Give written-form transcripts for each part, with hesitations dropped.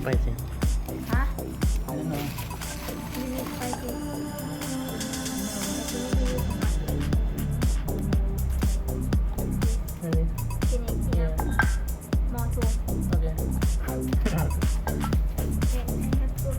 spicy. Huh? I don't know. You need spicy. Really? Can you Yeah. more too? Okay. Okay, I have to.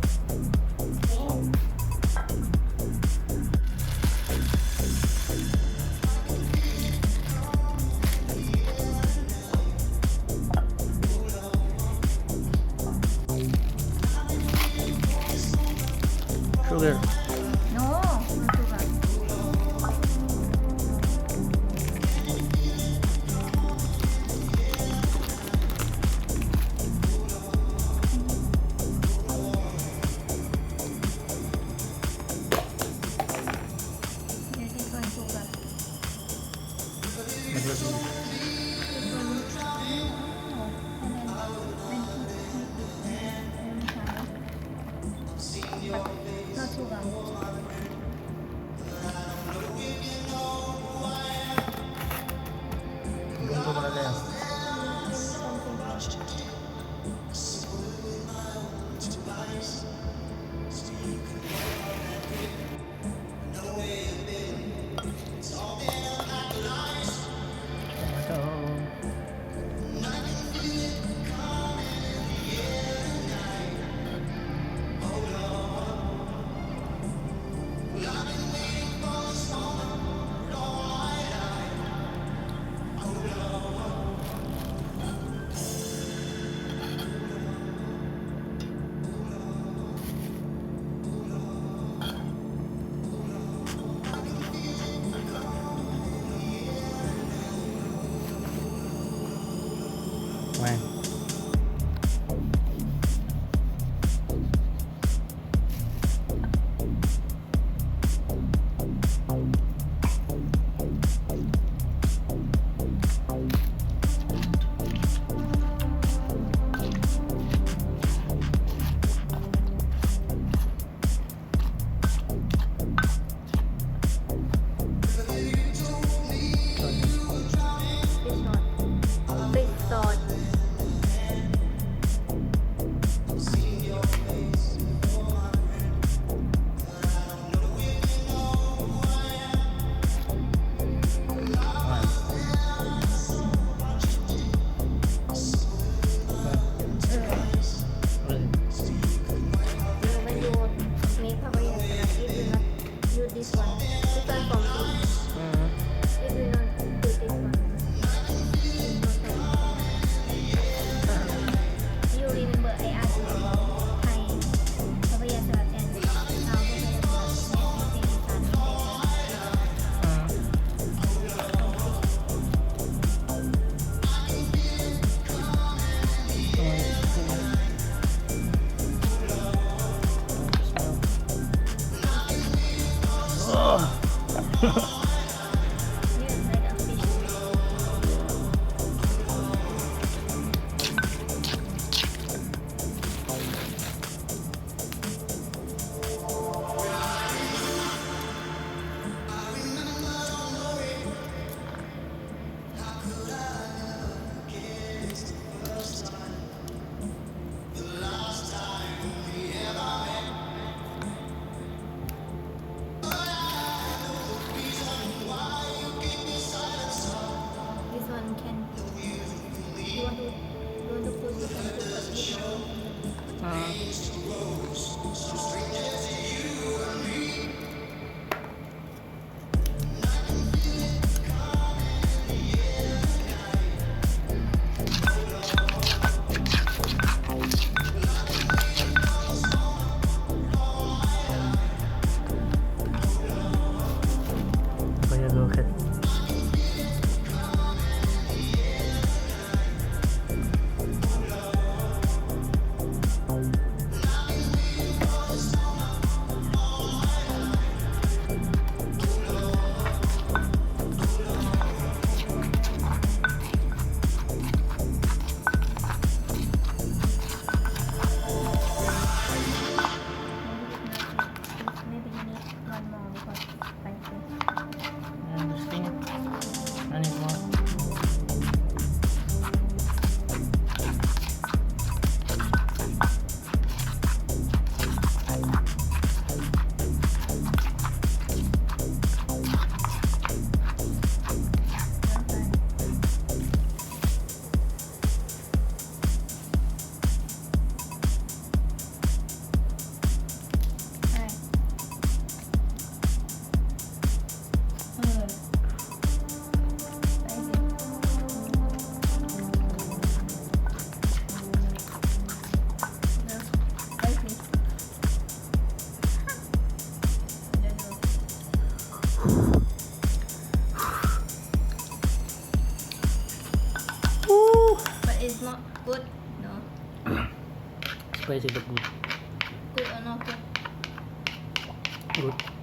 Sugar. No, not sugar. Yeah, this one sugar. What was it? This one, no. And then when not sugar. Belum ko pala kaya. Why? Fish sauce. When you make papaya salad, if you not use this one from fish. If you not do this one, you remember I asked you about Thai papaya salad and how papaya salad makes yes, like a fish. This one can. You want to put this one to Papaya rocket. not good. No. Spicy but good. Good or not good? Good.